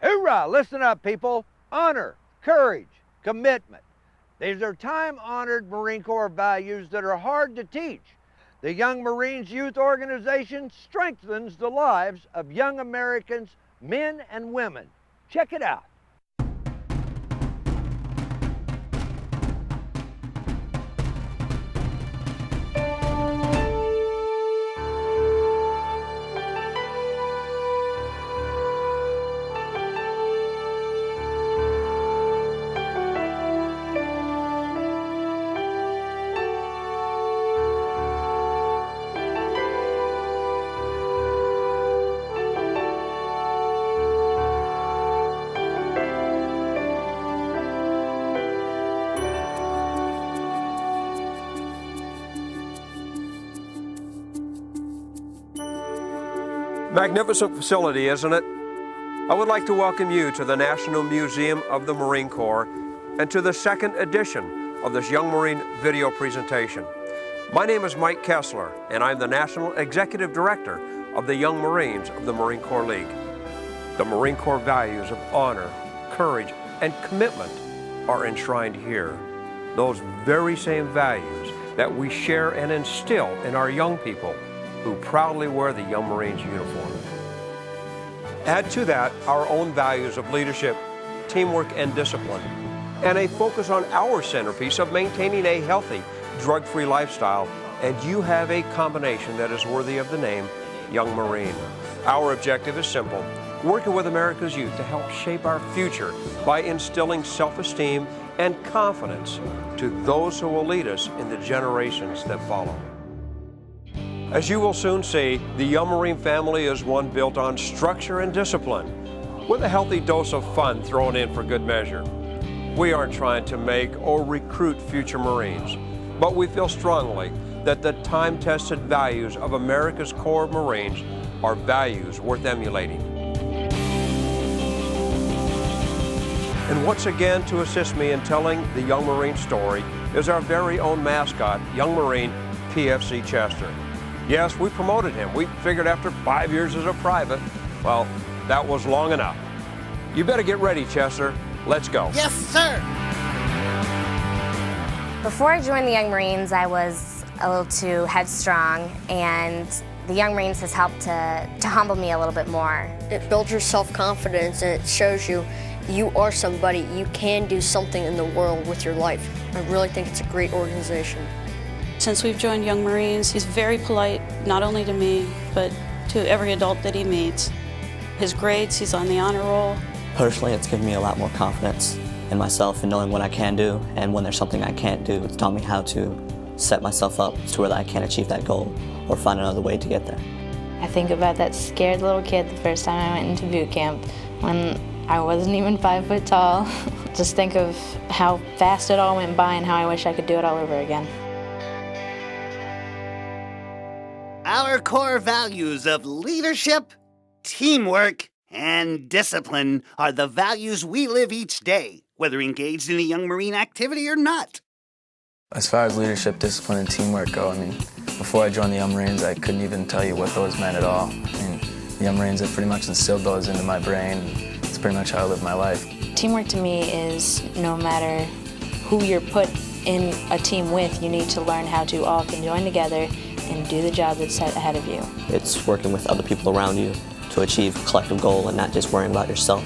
Hoorah! Listen up, people. Honor, courage, commitment. These are time-honored Marine Corps values that are hard to teach. The Young Marines Youth Organization strengthens the lives of young Americans, men and women. Check it out. Magnificent facility, isn't it? I would like to welcome you to the National Museum of the Marine Corps and to the second edition of this Young Marine video presentation. My name is Mike Kessler, and I'm the National Executive Director of the Young Marines of the Marine Corps League. The Marine Corps values of honor, courage, and commitment are enshrined here. Those very same values that we share and instill in our young people who proudly wear the Young Marines uniform. Add to that our own values of leadership, teamwork, and discipline, and a focus on our centerpiece of maintaining a healthy, drug-free lifestyle, and you have a combination that is worthy of the name Young Marine. Our objective is simple: working with America's youth to help shape our future by instilling self-esteem and confidence to those who will lead us in the generations that follow. As you will soon see, the Young Marine family is one built on structure and discipline, with a healthy dose of fun thrown in for good measure. We aren't trying to make or recruit future Marines, but we feel strongly that the time-tested values of America's Corps of Marines are values worth emulating. And once again, to assist me in telling the Young Marine story is our very own mascot, Young Marine PFC Chester. Yes, we promoted him. We figured after 5 years as a private, well, that was long enough. You better get ready, Chester. Let's go. Yes, sir. Before I joined the Young Marines, I was a little too headstrong, and the Young Marines has helped to humble me a little bit more. It builds your self-confidence, and it shows you are somebody. You can do something in the world with your life. I really think it's a great organization. Since we've joined Young Marines, he's very polite, not only to me, but to every adult that he meets. His grades, he's on the honor roll. Personally, it's given me a lot more confidence in myself and knowing what I can do, and when there's something I can't do, it's taught me how to set myself up to where I can achieve that goal or find another way to get there. I think about that scared little kid the first time I went into boot camp when I wasn't even 5 foot tall. Just think of how fast it all went by and how I wish I could do it all over again. Our core values of leadership, teamwork, and discipline are the values we live each day, whether engaged in a Young Marine activity or not. As far as leadership, discipline, and teamwork go, before I joined the Young Marines, I couldn't even tell you what those meant at all. The Young Marines have pretty much instilled those into my brain. It's pretty much how I live my life. Teamwork to me is no matter who you're put in a team with, you need to learn how to all conjoin together and do the job that's set ahead of you. It's working with other people around you to achieve a collective goal and not just worrying about yourself.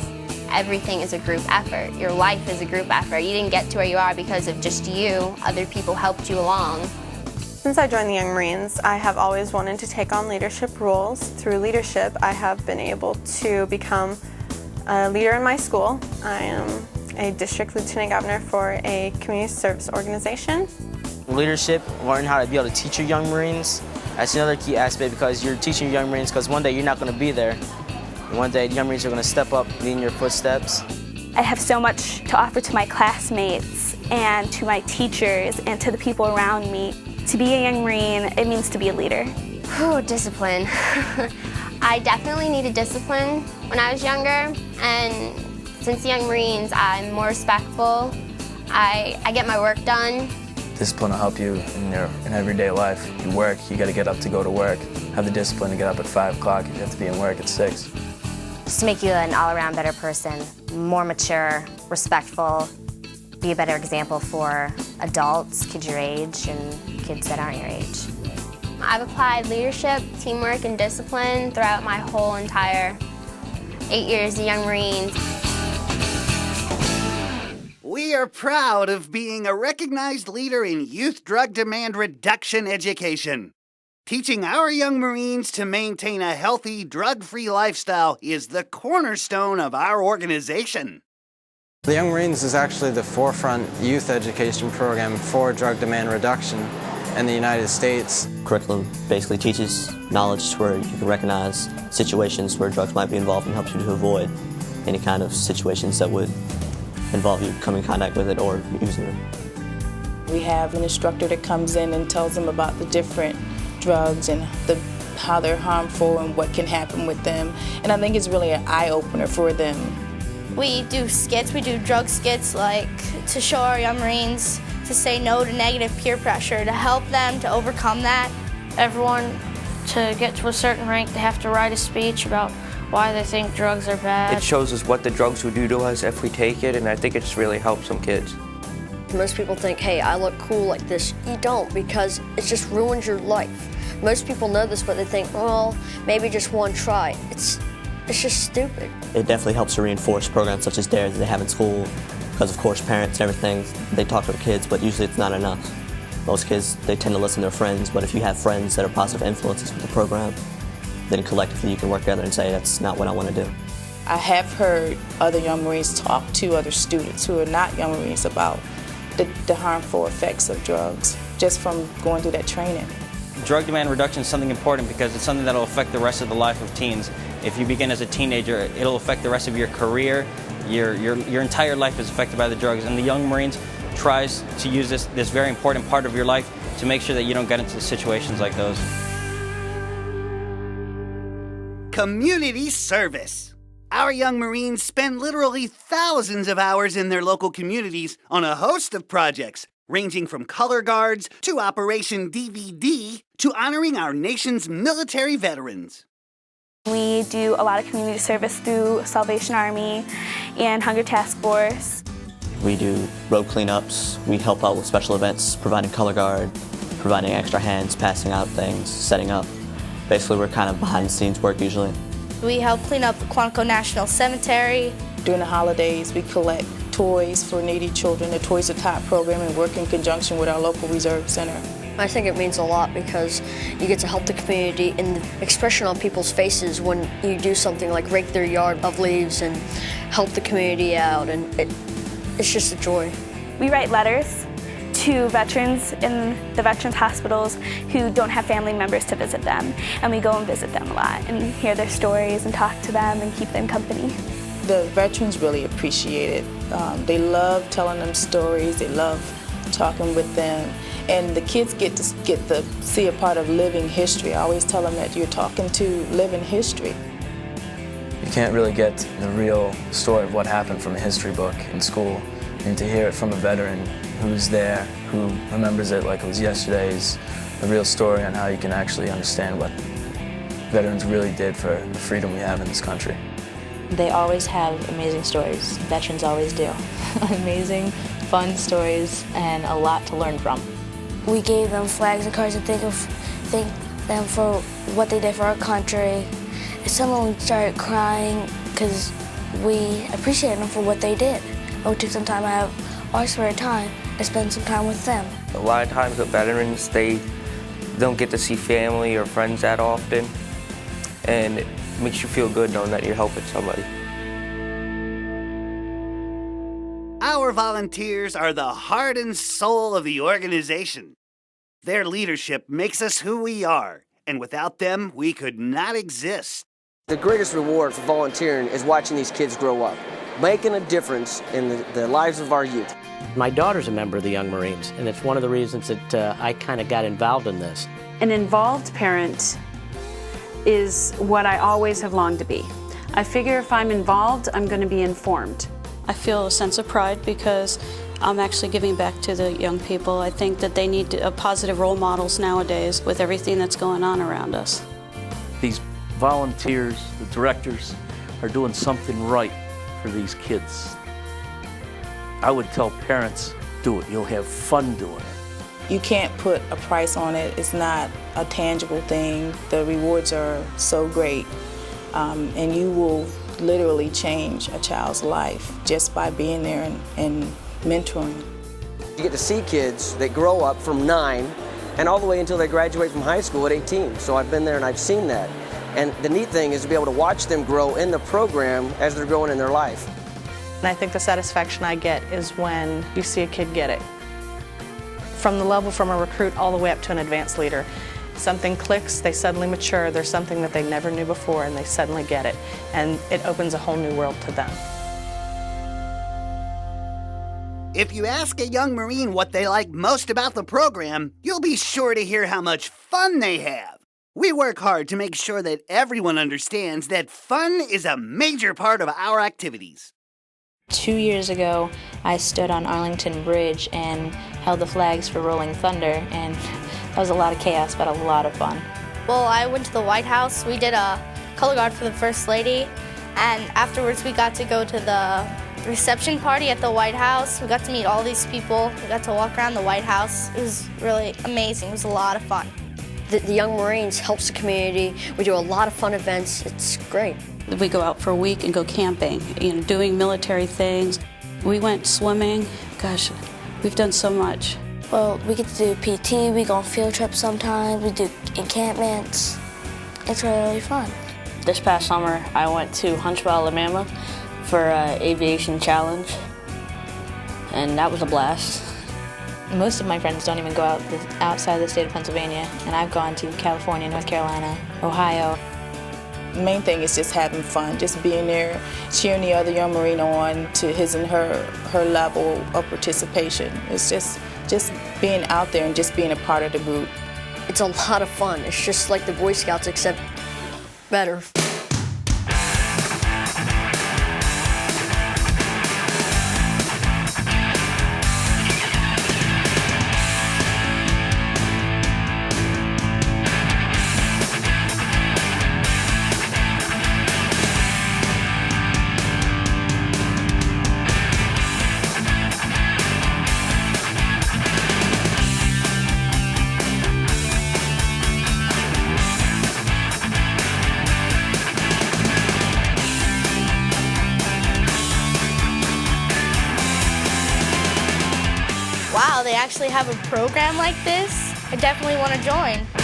Everything is a group effort. Your life is a group effort. You didn't get to where you are because of just you. Other people helped you along. Since I joined the Young Marines, I have always wanted to take on leadership roles. Through leadership, I have been able to become a leader in my school. I am a district lieutenant governor for a community service organization. Leadership, learn how to be able to teach your Young Marines. That's another key aspect because you're teaching your Young Marines because one day you're not going to be there. And one day the Young Marines are going to step up, lead in your footsteps. I have so much to offer to my classmates and to my teachers and to the people around me. To be a Young Marine, it means to be a leader. Discipline. I definitely needed discipline when I was younger, and since the Young Marines, I'm more respectful. I get my work done. Discipline will help you in everyday life. You work, you got to get up to go to work. Have the discipline to get up at 5 o'clock if you have to be in work at 6. just to make you an all-around better person, more mature, respectful, be a better example for adults, kids your age, and kids that aren't your age. I've applied leadership, teamwork, and discipline throughout my whole entire 8 years at Young Marines. We are proud of being a recognized leader in youth drug demand reduction education. Teaching our young Marines to maintain a healthy, drug-free lifestyle is the cornerstone of our organization. The Young Marines is actually the forefront youth education program for drug demand reduction in the United States. Curriculum basically teaches knowledge where you can recognize situations where drugs might be involved and helps you to avoid any kind of situations that would involve you coming in contact with it or using it. We have an instructor that comes in and tells them about the different drugs and how they're harmful and what can happen with them. And I think it's really an eye-opener for them. We do skits, we do drug skits, like to show our Young Marines to say no to negative peer pressure, to help them to overcome that. Everyone, to get to a certain rank, they have to write a speech about why they think drugs are bad. It shows us what the drugs would do to us if we take it, and I think it's really helped some kids. Most people think, hey, I look cool like this. You don't, because it just ruins your life. Most people know this, but they think, well, maybe just one try. It's just stupid. It definitely helps to reinforce programs such as DARE that they have in school, because of course parents and everything, they talk to their kids, but usually it's not enough. Most kids, they tend to listen to their friends, but if you have friends that are positive influences with the program, then collectively you can work together and say, that's not what I want to do. I have heard other Young Marines talk to other students who are not Young Marines about the harmful effects of drugs, just from going through that training. Drug demand reduction is something important because it's something that will affect the rest of the life of teens. If you begin as a teenager, it'll affect the rest of your career. Your entire life is affected by the drugs, and the Young Marines tries to use this very important part of your life to make sure that you don't get into situations like those. Community service. Our Young Marines spend literally thousands of hours in their local communities on a host of projects, ranging from color guards to Operation DVD to honoring our nation's military veterans. We do a lot of community service through Salvation Army and Hunger Task Force. We do road cleanups, we help out with special events, providing color guard, providing extra hands, passing out things, setting up. Basically, we're kind of behind the scenes work usually. We help clean up the Quantico National Cemetery. During the holidays, we collect toys for needy children, the Toys for Tot program, and work in conjunction with our local reserve center. I think it means a lot because you get to help the community, and the expression on people's faces when you do something like rake their yard of leaves and help the community out, and it's just a joy. We write letters to veterans in the veterans hospitals who don't have family members to visit them, and we go and visit them a lot and hear their stories and talk to them and keep them company. The veterans really appreciate it. They love telling them stories, they love talking with them, and the kids get to see a part of living history. I always tell them that you're talking to living history. You can't really get the real story of what happened from a history book in school, and to hear it from a veteran who's there, who remembers it like it was yesterday, is a real story on how you can actually understand what veterans really did for the freedom we have in this country. They always have amazing stories. Veterans always do. Amazing, fun stories, and a lot to learn from. We gave them flags and cards to thank them for what they did for our country. Some of them started crying because we appreciated them for what they did. And we took some time out of our spare time to spend some time with them. A lot of times with veterans, they don't get to see family or friends that often, and it makes you feel good knowing that you're helping somebody. Our volunteers are the heart and soul of the organization. Their leadership makes us who we are, and without them, we could not exist. The greatest reward for volunteering is watching these kids grow up, making a difference in the lives of our youth. My daughter's a member of the Young Marines, and it's one of the reasons that I kind of got involved in this. An involved parent is what I always have longed to be. I figure if I'm involved, I'm going to be informed. I feel a sense of pride because I'm actually giving back to the young people. I think that they need positive role models nowadays with everything that's going on around us. These volunteers, the directors, are doing something right for these kids. I would tell parents, do it. You'll have fun doing it. You can't put a price on it. It's not a tangible thing. The rewards are so great, and you will literally change a child's life just by being there and mentoring. You get to see kids that grow up from 9 and all the way until they graduate from high school at 18. So I've been there and I've seen that. And the neat thing is to be able to watch them grow in the program as they're growing in their life. And I think the satisfaction I get is when you see a kid get it. From the level from a recruit all the way up to an advanced leader. Something clicks, they suddenly mature, there's something that they never knew before and they suddenly get it. And it opens a whole new world to them. If you ask a young Marine what they like most about the program, you'll be sure to hear how much fun they have. We work hard to make sure that everyone understands that fun is a major part of our activities. 2 years ago, I stood on Arlington Bridge and held the flags for Rolling Thunder, and that was a lot of chaos, but a lot of fun. Well, I went to the White House. We did a color guard for the First Lady, and afterwards we got to go to the reception party at the White House. We got to meet all these people. We got to walk around the White House. It was really amazing. It was a lot of fun. The Young Marines helps the community. We do a lot of fun events. It's great. We go out for a week and go camping, doing military things. We went swimming. Gosh, we've done so much. Well, we get to do PT, we go on field trips sometimes, we do encampments. It's really fun. This past summer, I went to Huntsville, Alabama for an aviation challenge, and that was a blast. Most of my friends don't even go outside the state of Pennsylvania, and I've gone to California, North Carolina, Ohio. The main thing is just having fun, just being there, cheering the other young Marine on to his and her level of participation. It's just being out there and just being a part of the group. It's a lot of fun. It's just like the Boy Scouts, except better. Wow, they actually have a program like this? I definitely want to join.